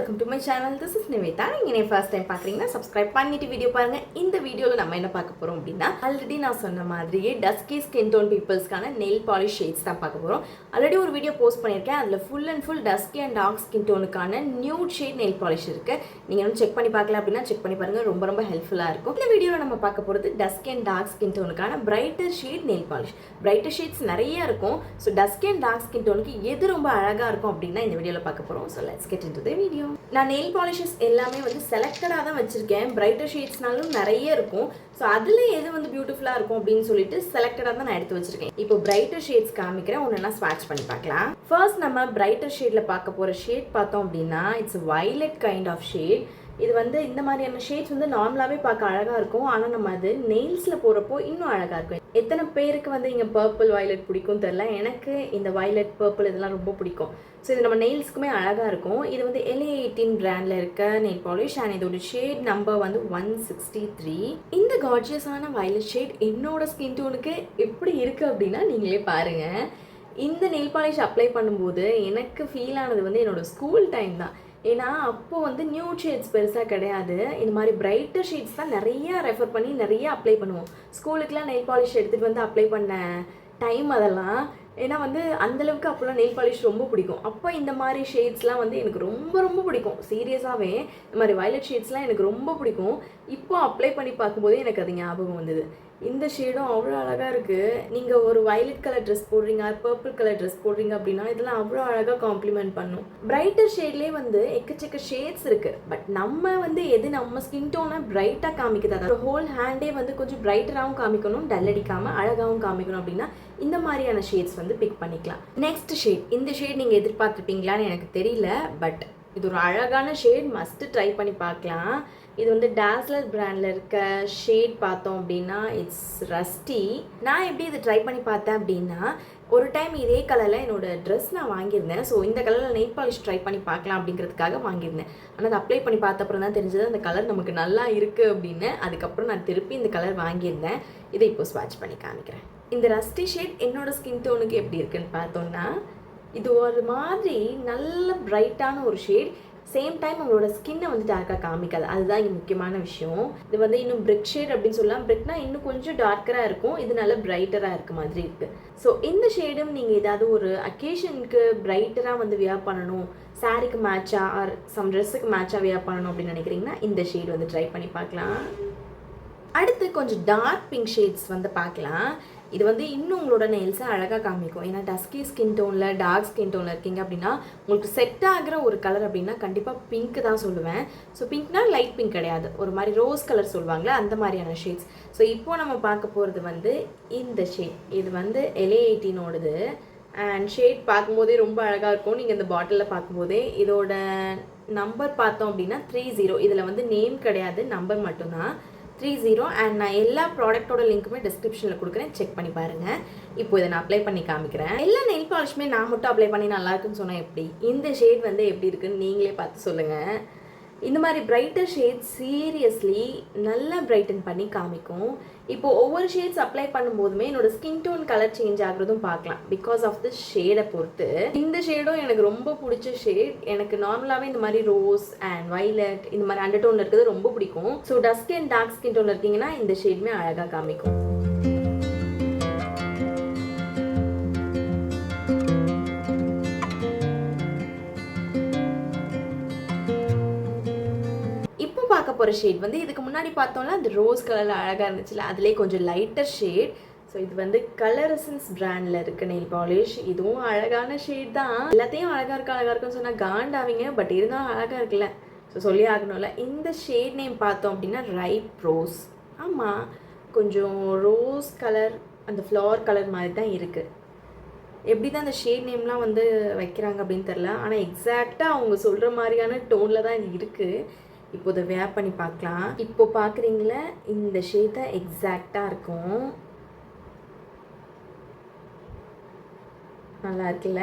welcome to my channel. This is Nivetha. நீங்க first time பார்க்கறீங்கன்னா subscribe பண்ணிட்டு video பாருங்க. இந்த வீடியோல நம்ம என்ன பார்க்க போறோம் அப்படினா ஆல்ரெடி நான் சொன்ன மாதிரியே dusky skin tone peoplesக்கான nail polish shades தான் பார்க்க போறோம். ஆல்ரெடி ஒரு வீடியோ போஸ்ட் பண்ணிருக்கேன். அதுல full and full dusky and dark skin toneக்கான nude shade nail polish இருக்கு. நீங்க வந்து செக் பண்ணி பார்க்கல அப்படினா செக் பண்ணி பாருங்க. ரொம்ப ஹெல்ப்ஃபுல்லா இருக்கும். இந்த வீடியோல நம்ம பார்க்க போறது dusky and dark skin toneக்கான brighter shade nail polish. brighter shades நிறைய இருக்கும். So dusky and dark skin toneக்கு எது ரொம்ப அழகா இருக்கும் அப்படினா இந்த வீடியோல பார்க்க போறோம். So let's get into the video. நான் nail polishes எல்லாமே வந்து செலக்டடா தான் வச்சிருக்கேன். brighter shadesனாலும் நிறைய இருக்கும். ஸோ அதில் எது வந்து பியூட்டிஃபுல்லாக இருக்கும் அப்படின்னு சொல்லிட்டு செலக்டடாக தான் நான் எடுத்து வச்சிருக்கேன். இப்போ பிரைட்டர் ஷேட்ஸ் காமிக்கிறேன், ஒன்றுனா ஸ்வாட்ச் பண்ணி பார்க்கலாம். ஃபர்ஸ்ட் நம்ம பிரைட்டர் ஷேடில் பார்க்க போகிற ஷேட் பார்த்தோம் அப்படின்னா it's violet kind of shade. இது வந்து இந்த மாதிரியான ஷேட்ஸ் வந்து நார்மலாகவே பார்க்க அழகாக இருக்கும். ஆனால் நம்ம அது நெயில்ஸில் போகிறப்போ இன்னும் அழகாக இருக்கும். எத்தனை பேருக்கு வந்து இங்கே பர்பிள் வயலட் பிடிக்கும் தெரில. எனக்கு இந்த வயலட் பர்பிள் இதெல்லாம் ரொம்ப பிடிக்கும். ஸோ இது நம்ம நெயில்ஸ்க்குமே அழகாக இருக்கும். இது வந்து LA18 பிராண்டில் இருக்க நெயில் பாலிஷ் அண்ட் இதோட ஷேட் நம்பர் வந்து 163. இந்த கார்ஜியஸான வயலட் ஷேட் என்னோட ஸ்கின் டோனுக்கு எப்படி இருக்குது அப்படின்னா நீங்களே பாருங்கள். இந்த நெயில் பாலிஷ் அப்ளை பண்ணும்போது எனக்கு ஃபீல் ஆனது வந்து என்னோடய ஸ்கூல் டைம் தான். ஏன்னா அப்போது வந்து நியூட் ஷேட்ஸ் பெருசாக கிடையாது. இந்த மாதிரி பிரைட்டர் ஷேட்ஸ் தான் நிறையா ரெஃபர் பண்ணி நிறைய அப்ளை பண்ணுவோம். ஸ்கூலுக்குலாம் நெயில் பாலிஷ் எடுத்துகிட்டு வந்து அப்ளை பண்ண டைம் அதெல்லாம். ஏன்னா வந்து அந்தளவுக்கு அப்போல்லாம் நெயில் பாலிஷ் ரொம்ப பிடிக்கும். அப்போ இந்த மாதிரி ஷேட்ஸ்லாம் வந்து எனக்கு ரொம்ப பிடிக்கும். சீரியஸாகவே இந்த மாதிரி வயலட் ஷேட்ஸ்லாம் எனக்கு ரொம்ப பிடிக்கும். இப்போ அப்ளை பண்ணி பார்க்கும்போதே எனக்கு அது ஞாபகம் வந்தது. இந்த ஷேடும் அவ்வளோ அழகாக இருக்குது. நீங்கள் ஒரு வயலட் கலர் ட்ரெஸ் போடுறீங்க, பர்பிள் கலர் ட்ரெஸ் போடுறீங்க அப்படின்னா இதெல்லாம் அவ்வளோ அழகாக காம்ப்ளிமெண்ட் பண்ணும். பிரைட்டர் ஷேட்லேயே வந்து எக்கச்சக்க ஷேட்ஸ் இருக்குது. பட் நம்ம வந்து எது நம்ம ஸ்கின் டோனை பிரைட்டாக காமிக்குது, அதாவது ஹோல் ஹேண்டே வந்து கொஞ்சம் பிரைட்டராகவும் காமிக்கணும், டல் அடிக்காமல் அழகாகவும் காமிக்கணும் அப்படின்னா இந்த மாதிரியான ஷேட்ஸ் வந்து பிக் பண்ணிக்கலாம். நெக்ஸ்ட் ஷேட், இந்த ஷேட் நீங்கள் எதிர்பார்த்துருப்பீங்களான்னு எனக்கு தெரியல. பட் இது ஒரு அழகான ஷேட், மஸ்ட்டு ட்ரை பண்ணி பார்க்கலாம். இது வந்து டாஸ்லர் பிராண்டில் இருக்க ஷேட் பார்த்தோம் அப்படின்னா இட்ஸ் ரஸ்டி. நான் எப்படி இது ட்ரை பண்ணி பார்த்தேன் அப்படின்னா ஒரு டைம் இதே கலரில் என்னோடய ட்ரெஸ் நான் வாங்கியிருந்தேன். ஸோ இந்த கலரில் நெயில் பாலிஷ் ட்ரை பண்ணி பார்க்கலாம் அப்படிங்கிறதுக்காக வாங்கியிருந்தேன். ஆனால் அதை அப்ளை பண்ணி பார்த்த அப்புறம் தான் தெரிஞ்சது அந்த கலர் நமக்கு நல்லா இருக்குது அப்படின்னு. அதுக்கப்புறம் நான் திருப்பி இந்த கலர் வாங்கியிருந்தேன். இதை இப்போ ஸ்வாட்ச் பண்ணி காமிக்கிறேன். இந்த ரஸ்டி ஷேட் என்னோடய ஸ்கின் டோனுக்கு எப்படி இருக்குன்னு பார்த்தோன்னா இது ஒரு மாதிரி நல்ல பிரைட்டான ஒரு ஷேட். சேம் டைம் உங்களோட ஸ்கின்னை வந்து டார்க்காக காமிக்காது. அதுதான் இங்கே முக்கியமான விஷயம். இது வந்து இன்னும் பிரிக் ஷேட் அப்படின்னு சொல்லலாம். பிரிக்னா இன்னும் கொஞ்சம் டார்க்கராக இருக்கும், இது நல்லா பிரைட்டராக இருக்க மாதிரி இருக்குது. ஸோ இந்த ஷேடும் நீங்கள் ஏதாவது ஒரு அக்கேஷனுக்கு பிரைட்டராக வந்து வியர் பண்ணணும், சாரீக்கு மேட்சாக ஆர் சம் ட்ரெஸ்ஸுக்கு மேட்சாக வியர் பண்ணணும் அப்படின்னு நினைக்கிறீங்கன்னா இந்த ஷேட் வந்து ட்ரை பண்ணி பார்க்கலாம். அடுத்து கொஞ்சம் டார்க் பிங்க் ஷேட்ஸ் வந்து பார்க்கலாம். இது வந்து இன்னும் உங்களோட நெயில்ஸை அழகாக காமிக்கும். ஏன்னா டஸ்கி ஸ்கின் டோனில் டார்க் ஸ்கின் டோனில் இருக்கீங்க அப்படின்னா உங்களுக்கு செட் ஆகிற ஒரு கலர் அப்படின்னா கண்டிப்பாக பிங்க் தான் சொல்லுவேன். ஸோ பிங்க்னா லைட் பிங்க் கிடையாது, ஒரு மாதிரி ரோஸ் கலர் சொல்லுவாங்களே அந்த மாதிரியான ஷேட்ஸ். ஸோ இப்போது நம்ம பார்க்க போகிறது வந்து இந்த ஷேட். இது வந்து LA18ஓடது அண்ட் ஷேட் பார்க்கும்போதே ரொம்ப அழகாக இருக்கும். நீங்கள் இந்த பாட்டிலில் பார்க்கும்போதே இதோட நம்பர் பார்த்தோம் அப்படின்னா 30. இதில் வந்து நேம் கிடையாது, நம்பர் மட்டும்தான் 30. அண்ட் நான் எல்லா ப்ராடக்டோட லிங்க்குமே டிஸ்கிரிப்ஷனில் கொடுக்குறேன், செக் பண்ணி பாருங்கள். இப்போ இதை நான் அப்ளை பண்ணி காமிக்கிறேன். எல்லா நெயில் பாலிஷுமே நான் மட்டும் அப்ளை பண்ணி நல்லா இருக்குன்னு சொன்னால் எப்படி, இந்த ஷேட் வந்து எப்படி இருக்குன்னு நீங்களே பார்த்து சொல்லுங்கள். இந்த மாதிரி பிரைட்டர் ஷேட்ஸ் சீரியஸ்லி நல்லா பிரைட்டன் பண்ணி காமிக்கும். இப்போது ஒவ்வொரு ஷேட்ஸ் அப்ளை பண்ணும்போதுமே என்னோட ஸ்கின் டோன் கலர் சேஞ்ச் ஆகுறதும் பார்க்கலாம் பிகாஸ் ஆஃப் தி ஷேடை பொறுத்து. இந்த ஷேடும் எனக்கு ரொம்ப பிடிச்ச ஷேட். எனக்கு நார்மலாகவே இந்த மாதிரி ரோஸ் அண்ட் வைலட் இந்த மாதிரி அண்டர் டோனில் இருக்கிறது ரொம்ப பிடிக்கும். So dusky and dark skin டோனில் இருக்கீங்கன்னா இந்த ஷேடுமே அழகாக காமிக்கும். பார்க்க போகிற ஷேட் வந்து இதுக்கு முன்னாடி பார்த்தோம்னா அந்த ரோஸ் கலரில் அழகாக இருந்துச்சுல, அதுலேயே கொஞ்சம் லைட்டர் ஷேட். ஸோ இது வந்து கலர் எசன்ஸ் பிராண்டில் இருக்க நெயில் பாலிஷ். இதுவும் அழகான ஷேட் தான். எல்லாத்தையும் அழகாக இருக்குன்னு சொன்னால் காண்டாவீங்க. பட் இருந்தாலும் அழகாக இருக்குல்ல, ஸோ சொல்லி ஆகணும்ல. இந்த ஷேட் நேம் பார்த்தோம் அப்படின்னா ரைப் ரோஸ். ஆமாம், கொஞ்சம் ரோஸ் கலர் அந்த ஃப்ளவர் கலர் மாதிரி தான் இருக்குது. எப்படி தான் அந்த ஷேட் நேம்லாம் வந்து வைக்கிறாங்க அப்படின்னு தெரில. ஆனால் எக்ஸாக்டாக அவங்க சொல்கிற மாதிரியான டோனில் தான் இது இருக்குது. இப்போ இதை வேர் பண்ணி பார்க்கலாம். இப்போ பார்க்குறீங்களா இந்த ஷேட் தான் எக்ஸாக்டாக இருக்கும். நல்லா இருக்குல்ல?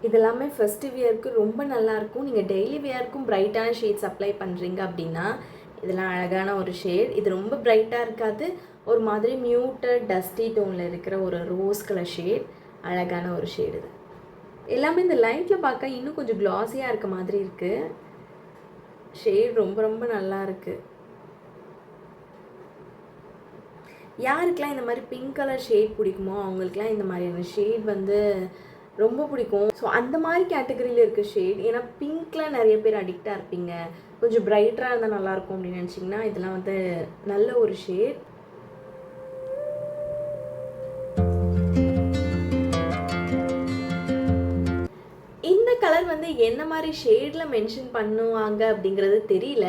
இதெல்லாமே ஃபெஸ்டிவ் வியருக்கு ரொம்ப நல்லாயிருக்கும். நீங்கள் டெய்லி வியருக்கும் பிரைட்டான ஷேட்ஸ் அப்ளை பண்ணுறீங்க அப்படின்னா இதெல்லாம் அழகான ஒரு ஷேட். இது ரொம்ப பிரைட்டாக இருக்காது, ஒரு மாதிரி மியூட்டட் டஸ்டி டோனில் இருக்கிற ஒரு ரோஸ் கலர் ஷேட். அழகான ஒரு ஷேட் இது. எல்லாமே இந்த லைட்டில் பார்க்க இன்னும் கொஞ்சம் க்ளாஸியாக இருக்க மாதிரி இருக்குது. ஷேட் ரொம்ப ரொம்ப நல்லா இருக்குது. யாருக்கெல்லாம் இந்த மாதிரி பிங்க் கலர் ஷேட் பிடிக்குமோ அவங்களுக்குலாம் இந்த மாதிரியான ஷேட் வந்து ரொம்ப பிடிக்கும். ஸோ அந்த மாதிரி கேட்டகரியில் இருக்க ஷேட். ஏன்னா பிங்க்கில் நிறைய பேர் அடிக்டாக இருப்பீங்க, கொஞ்சம் பிரைட்டராக இருந்தால் நல்லாயிருக்கும் அப்படின்னு நினச்சிங்கன்னா இதெல்லாம் வந்து நல்ல ஒரு ஷேட். இந்த கலர் வந்து என்ன மாதிரி ஷேடில் மென்ஷன் பண்ணுவாங்க அப்படிங்கிறது தெரியல.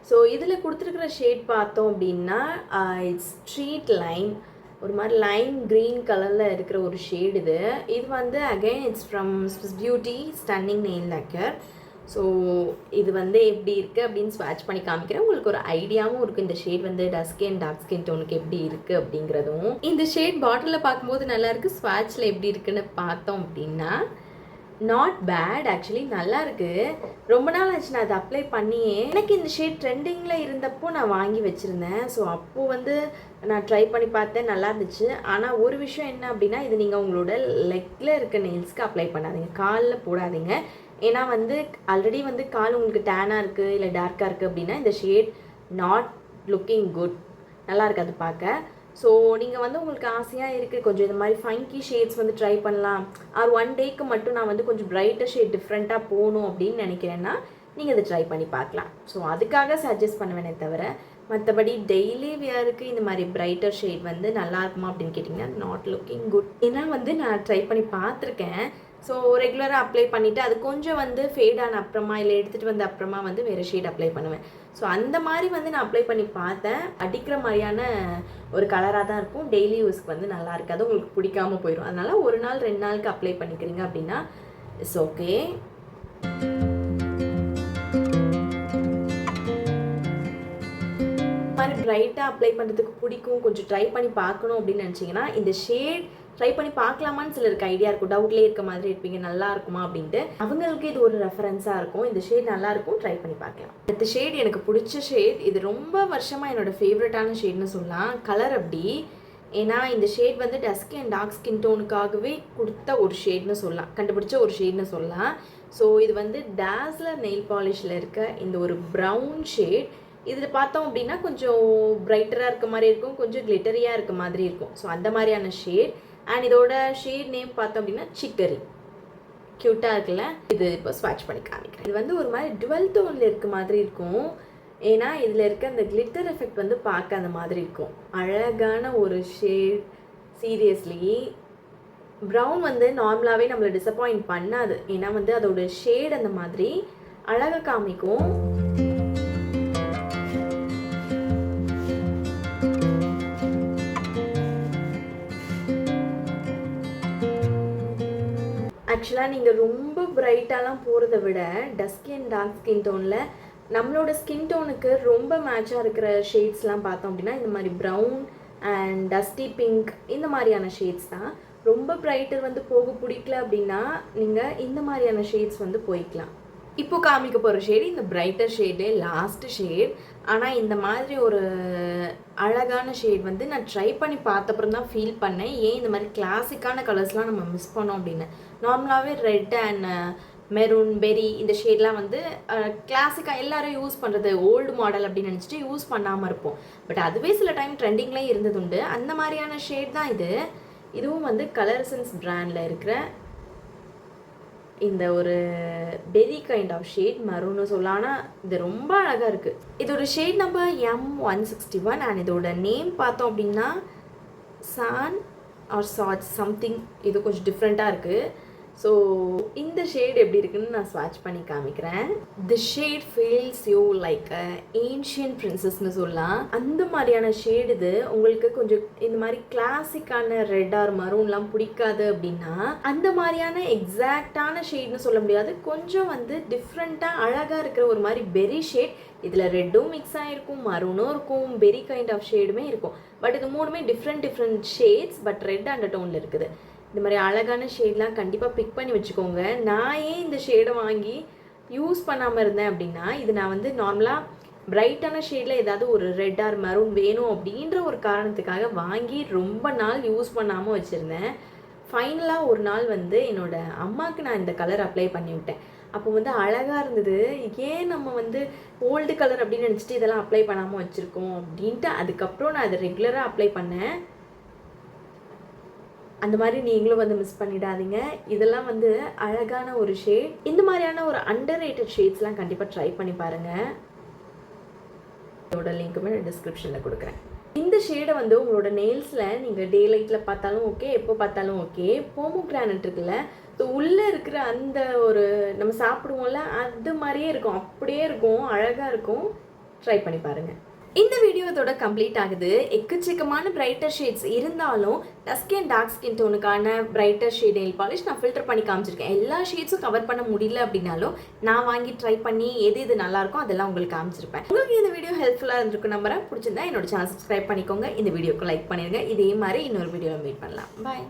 ஸோ இதில் கொடுத்துருக்குற ஷேட் பார்த்தோம் அப்படின்னா இட்ஸ் ஸ்ட்ரீட் லைன், ஒரு மாதிரி லைம் க்ரீன் கலரில் இருக்கிற ஒரு ஷேடு இது. இது வந்து again it's from Swiss Beauty stunning nail lacquer. So இது வந்து எப்படி இருக்குது அப்படின்னு ஸ்வாட்ச் பண்ணி காமிக்கிறேன். உங்களுக்கு ஒரு ஐடியாவும் இருக்குது இந்த ஷேட் வந்து டஸ்கி அண்ட் டார்க் ஸ்கின் டோனுக்கு எப்படி இருக்குது அப்படிங்கிறதும். இந்த ஷேட் பாட்டிலில் பார்க்கும்போது நல்லாயிருக்கு, ஸ்வாட்சில் எப்படி இருக்குன்னு பார்த்தோம் அப்படின்னா நாட் பேட், ஆக்சுவலி நல்லா இருக்குது. ரொம்ப நாள் ஆச்சு நான் அதை அப்ளை பண்ணியே. எனக்கு இந்த ஷேட் ட்ரெண்டிங்கில் இருந்தப்போ நான் வாங்கி வச்சுருந்தேன். ஸோ அப்போது வந்து நான் ட்ரை பண்ணி பார்த்தேன், நல்லா இருந்துச்சு. ஆனால் ஒரு விஷயம் என்ன அப்படின்னா, இது நீங்கள் உங்களோட லெக்கில் இருக்க நெயில்ஸ்க்கு அப்ளை பண்ணாதீங்க, காலில் போடாதீங்க. ஏன்னா வந்து ஆல்ரெடி வந்து கால் உங்களுக்கு டேனாக இருக்குது இல்லை டார்க்காக இருக்குது அப்படின்னா இந்த ஷேட் நாட் லுக்கிங் குட், நல்லா இருக்காது பார்க்க. ஸோ நீங்கள் வந்து உங்களுக்கு ஆசையாக இருக்குது கொஞ்சம் இந்த மாதிரி ஃபங்கி ஷேட்ஸ் வந்து ட்ரை பண்ணலாம், ஆர் ஒன் டேக்கு மட்டும் நான் வந்து கொஞ்சம் பிரைட்டர் ஷேட் டிஃப்ரெண்ட்டாக போகணும் அப்படின்னு நினைக்கிறேன்னா நீங்கள் இதை ட்ரை பண்ணி பார்க்கலாம். ஸோ அதுக்காக சஜஸ்ட் பண்ணுவேனே தவிர மற்றபடி டெய்லி வியருக்கு இந்த மாதிரி பிரைட்டர் ஷேட் வந்து நல்லா இருக்குமா அப்படின்னு கேட்டிங்கன்னா நாட் லுக்கிங் குட். ஏன்னா வந்து நான் ட்ரை பண்ணி பார்த்துருக்கேன். ஸோ ரெகுலராக அப்ளை பண்ணிவிட்டு அது கொஞ்சம் வந்து ஃபேட் ஆன அப்புறமா இல்லை எடுத்துகிட்டு வந்த அப்புறமா வந்து வேறு ஷேட் அப்ளை பண்ணுவேன். ஸோ அந்த மாதிரி வந்து நான் அப்ளை பண்ணி பார்த்தேன். அடிக்கிற மாதிரியான ஒரு கலராக தான் இருக்கும், டெய்லி யூஸ்க்கு வந்து நல்லா இருக்காது, உங்களுக்கு பிடிக்காமல் போயிடும். அதனால் ஒரு நாள் 2 நாளுக்கு அப்ளை பண்ணிக்கிறீங்க அப்படின்னா இட்ஸ் ஓகே. மாதிரி பிரைட்டாக அப்ளை பண்ணுறதுக்கு பிடிக்கும், கொஞ்சம் ட்ரை பண்ணி பார்க்கணும் அப்படின்னு நினச்சிங்கன்னா இந்த ஷேட் ட்ரை பண்ணி பார்க்கலாமான்னு சிலருக்கு ஐடியா இருக்கும், டவுட்லேயே இருக்க மாதிரி இருப்பீங்க, நல்லா இருக்குமா அப்படின்ட்டு. அவங்களுக்கு இது ஒரு ரெஃபரன்ஸாக இருக்கும், இந்த ஷேட் நல்லாயிருக்கும், ட்ரை பண்ணி பார்க்கலாம். அடுத்த ஷேட் எனக்கு பிடிச்ச ஷேட், இது ரொம்ப வருஷமாக என்னோடய ஃபேவரட்டான ஷேட்னு சொல்லலாம். கலர் அப்படி, ஏன்னா இந்த ஷேட் வந்து டஸ்கி அண்ட் டார்க் ஸ்கின் டோனுக்காகவே கொடுத்த ஒரு ஷேட்னு சொல்லலாம், கண்டுபிடிச்ச ஒரு ஷேட்னு சொல்லலாம். ஸோ இது வந்து டாஸ்லர் நெயில் பாலிஷில் இருக்க இந்த ஒரு ப்ரௌன் ஷேட். இதில் பார்த்தோம் அப்படின்னா கொஞ்சம் பிரைட்டராக இருக்க மாதிரி இருக்கும், கொஞ்சம் கிளிட்டரியாக இருக்க மாதிரி இருக்கும். ஸோ அந்த மாதிரியான ஷேட். அண்ட் இதோட ஷேட் நேம் பார்த்தோம் அப்படின்னா சிக்கரி. க்யூட்டாக இருக்குல்ல, இது இப்போ ஸ்வாட்ச் பண்ணி காமிக்கிறேன். இது வந்து ஒரு மாதிரி டுவெல் டோனில் இருக்க மாதிரி இருக்கும், ஏன்னா இதில் இருக்க அந்த கிளிட்டர் எஃபெக்ட் வந்து பார்க்க அந்த மாதிரி இருக்கும். அழகான ஒரு ஷேட், சீரியஸ்லி. ப்ரௌன் வந்து நார்மலாகவே நம்மளை டிசப்பாயிண்ட் பண்ணாது, ஏன்னா வந்து அதோட ஷேட் அந்த மாதிரி அழகாக காமிக்கும். ஆக்சுவலாக நீங்கள் ரொம்ப பிரைட்டாலாம் போகிறத விட டஸ்கி அண்ட் டார்க் ஸ்கின் டோனில் நம்மளோட ஸ்கின் டோனுக்கு ரொம்ப மேட்சாக இருக்கிற ஷேட்ஸ்லாம் பார்த்தோம் அப்படின்னா இந்த மாதிரி ப்ரௌன் அண்ட் டஸ்டி பிங்க் இந்த மாதிரியான ஷேட்ஸ் தான். ரொம்ப பிரைட்டர் வந்து போக பிடிக்கல அப்படின்னா நீங்கள் இந்த மாதிரியான ஷேட்ஸ் வந்து போய்க்கலாம். இப்போ காமிக்க போகிற ஷேடு இந்த பிரைட்டர் ஷேடே லாஸ்ட்டு ஷேட். ஆனால் இந்த மாதிரி ஒரு அழகான ஷேட் வந்து நான் ட்ரை பண்ணி பார்த்தப்பறம் தான் ஃபீல் பண்ணேன், ஏன் இந்த மாதிரி கிளாசிக்கான கலர்ஸ்லாம் நம்ம மிஸ் பண்ணோம் அப்படின்னு. நார்மலாகவே ரெட் அண்ட் மெரூன் பெரி இந்த ஷேட்லாம் வந்து கிளாசிக்காக எல்லோரும் யூஸ் பண்ணுறது, ஓல்டு மாடல் அப்படின்னு நினச்சிட்டு யூஸ் பண்ணாமல் இருப்போம். பட் அதுவே சில டைம் ட்ரெண்டிங்லேயும் இருந்தது உண்டு. அந்த மாதிரியான ஷேட் தான் இது. இதுவும் வந்து கலர்சன்ஸ் பிராண்டில் இருக்கிற இந்த ஒரு பெரி கைண்ட் ஆஃப் ஷேட் மரூன்னு சொல்லலாம். ஆனால் இது ரொம்ப அழகாக இருக்குது. இதோட ஷேட் நம்பர் M161 அண்ட் இதோட நேம் பார்த்தோம் அப்படின்னா சான் ஆர் சாட் சம்திங். இது கொஞ்சம் டிஃப்ரெண்ட்டாக இருக்குது. ஸோ இந்த ஷேட் எப்படி இருக்குன்னு நான் ஸ்வாட்ச் பண்ணி காமிக்கிறேன். The shade feels you like ancient பிரின்சஸ்ன்னு சொல்லலாம். அந்த மாதிரியான ஷேட் இது. உங்களுக்கு கொஞ்சம் இந்த மாதிரி கிளாசிக்கான ரெட் ஆர் மரூன்லாம் பிடிக்காது அப்படின்னா அந்த மாதிரியான எக்ஸாக்டான ஷேட்னு சொல்ல முடியாது, கொஞ்சம் வந்து டிஃப்ரெண்ட்டாக அழகாக இருக்கிற ஒரு மாதிரி பெரி ஷேட். இதில் ரெட்டும் மிக்ஸ் ஆகிருக்கும், மரூனும் இருக்கும், பெரி கைண்ட் ஆஃப் ஷேடுமே இருக்கும். பட் இது மூணுமே different shades, but red under டோனில் இருக்குது. இந்த மாதிரி அழகான ஷேட்லாம் கண்டிப்பாக பிக் பண்ணி வச்சுக்கோங்க. நான் ஏன் இந்த ஷேடை வாங்கி யூஸ் பண்ணாமல் இருந்தேன் அப்படின்னா, இது நான் வந்து நார்மலாக பிரைட்டான ஷேடில் ஏதாவது ஒரு ரெட் ஆர் மெரூன் வேணும் அப்படின்ற ஒரு காரணத்துக்காக வாங்கி ரொம்ப நாள் யூஸ் பண்ணாமல் வச்சுருந்தேன். ஃபைனலாக ஒரு நாள் வந்து என்னோடய அம்மாவுக்கு நான் இந்த கலர் அப்ளை பண்ணி விட்டேன். அப்போ வந்து அழகாக இருந்தது. ஏன் நம்ம வந்து ஓல்டு கலர் அப்படின்னு நினச்சிட்டு இதெல்லாம் அப்ளை பண்ணாமல் வச்சுருக்கோம் அப்படின்ட்டு அதுக்கப்புறம் நான் அதை ரெகுலராக அப்ளை பண்ணேன். அந்த மாதிரி நீங்களும் வந்து மிஸ் பண்ணிடாதீங்க. இதெல்லாம் வந்து அழகான ஒரு ஷேட். இந்த மாதிரியான ஒரு அண்டர் ரேட்டட் ஷேட்ஸ்லாம் கண்டிப்பாக ட்ரை பண்ணி பாருங்கள். இதோட லிங்க்குமே நான் டிஸ்கிரிப்ஷனில் கொடுக்குறேன். இந்த ஷேடை வந்து உங்களோட நெயில்ஸில் நீங்கள் டே லைட்டில் பார்த்தாலும் ஓகே, எப்போ பார்த்தாலும் ஓகே. போமோகிரானட் இருக்குல்ல, ஸோ உள்ளே இருக்கிற அந்த ஒரு நம்ம சாப்பிடுவோம்ல அது மாதிரியே இருக்கும், அப்படியே இருக்கும், அழகாக இருக்கும். ட்ரை பண்ணி பாருங்கள். இந்த வீடியோ இதோட கம்ப்ளீட் ஆகுது. எக்கச்சக்கமான பிரைட்டர் ஷேட்ஸ் இருந்தாலும் டஸ்கி அண்ட் டார்க் ஸ்கின் டோனுக்கான பிரைட்டர் ஷேட் நெயில் பாலிஷ் நான் ஃபில்டர் பண்ணி காமிச்சிருக்கேன். எல்லா ஷேட்ஸும் கவர் பண்ண முடியல அப்படின்னாலும் நான் வாங்கி ட்ரை பண்ணி எது நல்லாயிருக்கும் அதெல்லாம் உங்களுக்கு காமிச்சிருப்பேன். உங்களுக்கு இந்த வீடியோ ஹெல்ப்ஃபுல்லாக இருந்திருக்கும் நம்புறேன். பிடிச்சிருந்தா என்னோட சேனல் சப்ஸ்கிரைப் பண்ணிக்கோங்க. இந்த வீடியோக்கு லைக் பண்ணிடுங்க. இதே மாதிரி இன்னொரு வீடியோவில் மீட் பண்ணலாம். பாய்.